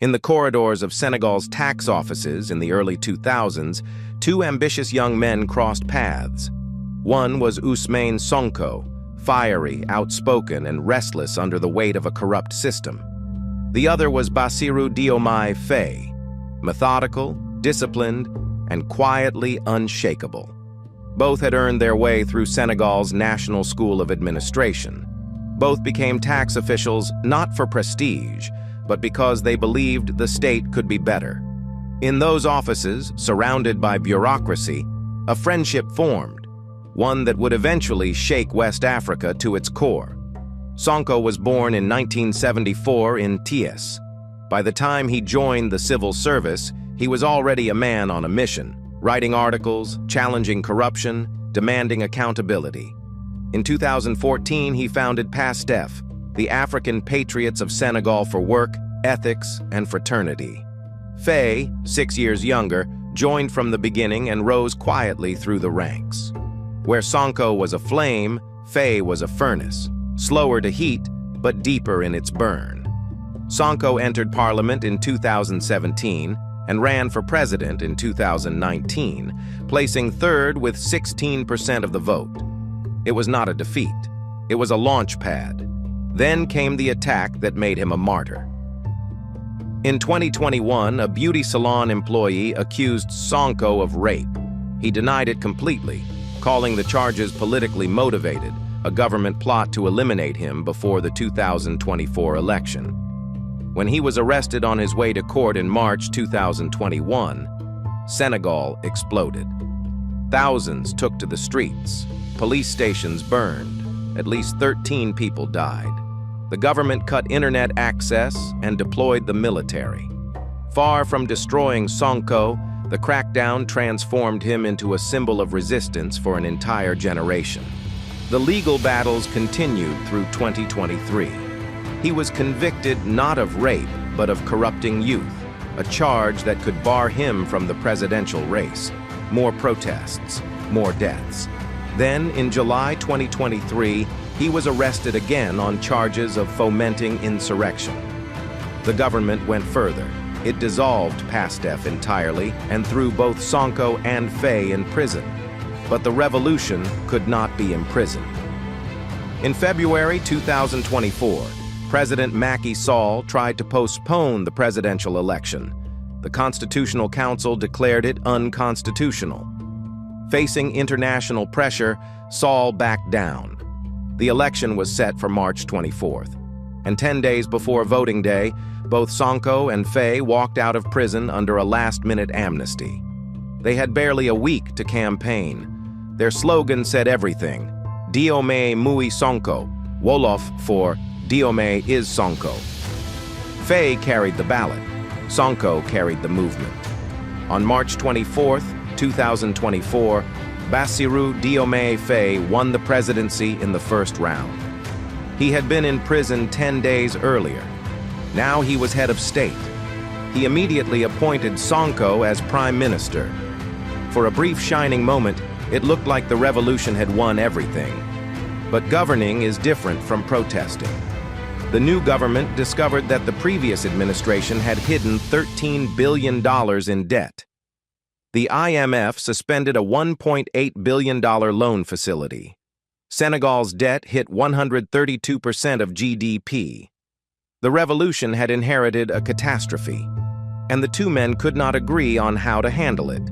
In the corridors of Senegal's tax offices in the early 2000s, two ambitious young men crossed paths. One was Ousmane Sonko, fiery, outspoken, and restless under the weight of a corrupt system. The other was Bassirou Diomaye Faye, methodical, disciplined, and quietly unshakable. Both had earned their way through Senegal's National School of Administration. Both became tax officials not for prestige, but because they believed the state could be better. In those offices, surrounded by bureaucracy, a friendship formed, one that would eventually shake West Africa to its core. Sonko was born in 1974 in Thiès. By the time he joined the civil service, he was already a man on a mission, writing articles, challenging corruption, demanding accountability. In 2014, he founded PASTEF, the African Patriots of Senegal for Work, Ethics, and Fraternity. Faye, 6 years younger, joined from the beginning and rose quietly through the ranks. Where Sonko was a flame, Faye was a furnace, slower to heat, but deeper in its burn. Sonko entered parliament in 2017 and ran for president in 2019, placing third with 16% of the vote. It was not a defeat. It was a launch pad. Then came the attack that made him a martyr. In 2021, a beauty salon employee accused Sonko of rape. He denied it completely, calling the charges politically motivated, a government plot to eliminate him before the 2024 election. When he was arrested on his way to court in March 2021, Senegal exploded. Thousands took to the streets. Police stations burned. At least 13 people died. The government cut internet access and deployed the military. Far from destroying Sonko, the crackdown transformed him into a symbol of resistance for an entire generation. The legal battles continued through 2023. He was convicted not of rape, but of corrupting youth, a charge that could bar him from the presidential race. More protests, more deaths. Then, in July 2023, he was arrested again on charges of fomenting insurrection. The government went further. It dissolved PASTEF entirely and threw both Sonko and Faye in prison. But the revolution could not be imprisoned. In February 2024, President Macky Sall tried to postpone the presidential election. The Constitutional Council declared it unconstitutional. Facing international pressure, Sall backed down. The election was set for March 24th. And 10 days before voting day, both Sonko and Faye walked out of prison under a last-minute amnesty. They had barely a week to campaign. Their slogan said everything: Diomaye Mui Sonko, Wolof for Diomaye is Sonko. Faye carried the ballot. Sonko carried the movement. On March 24th, 2024, Bassirou Diomaye Faye won the presidency in the first round. He had been in prison 10 days earlier. Now he was head of state. He immediately appointed Sonko as prime minister. For a brief shining moment, it looked like the revolution had won everything. But governing is different from protesting. The new government discovered that the previous administration had hidden $13 billion in debt. The IMF suspended a $1.8 billion loan facility. Senegal's debt hit 132% of GDP. The revolution had inherited a catastrophe, and the two men could not agree on how to handle it.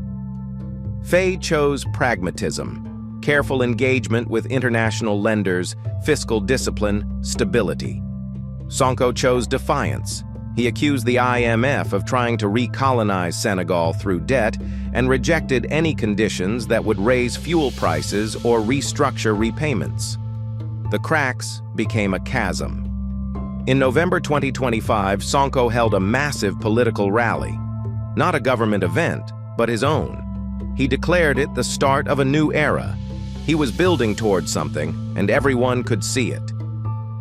Faye chose pragmatism, careful engagement with international lenders, fiscal discipline, stability. Sonko chose defiance. He accused the IMF of trying to recolonize Senegal through debt and rejected any conditions that would raise fuel prices or restructure repayments. The cracks became a chasm. In November 2025, Sonko held a massive political rally. Not a government event, but his own. He declared it the start of a new era. He was building towards something, and everyone could see it.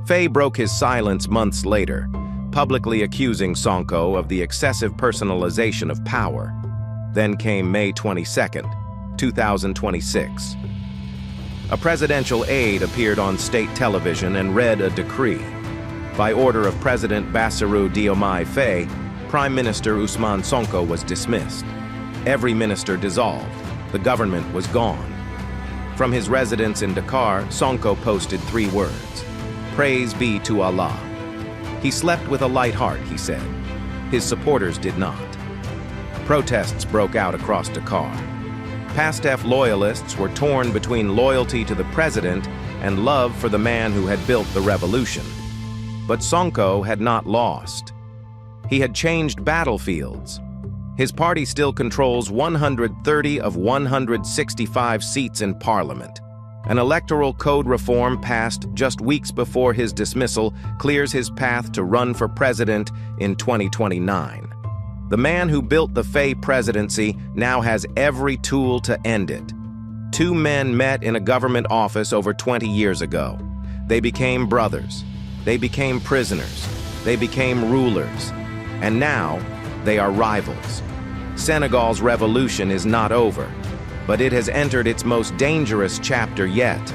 Faye broke his silence months later, publicly accusing Sonko of the excessive personalization of power. Then came May 22, 2026. A presidential aide appeared on state television and read a decree. By order of President Bassirou Diomaye Faye, Prime Minister Ousmane Sonko was dismissed. Every minister dissolved. The government was gone. From his residence in Dakar, Sonko posted 3 words: "Praise be to Allah." He slept with a light heart, he said. His supporters did not. Protests broke out across Dakar. PASTEF loyalists were torn between loyalty to the president and love for the man who had built the revolution. But Sonko had not lost. He had changed battlefields. His party still controls 130 of 165 seats in parliament. An electoral code reform passed just weeks before his dismissal clears his path to run for president in 2029. The man who built the Faye presidency now has every tool to end it. 2 men met in a government office over 20 years ago. They became brothers. They became prisoners. They became rulers. And now, they are rivals. Senegal's revolution is not over, but it has entered its most dangerous chapter yet.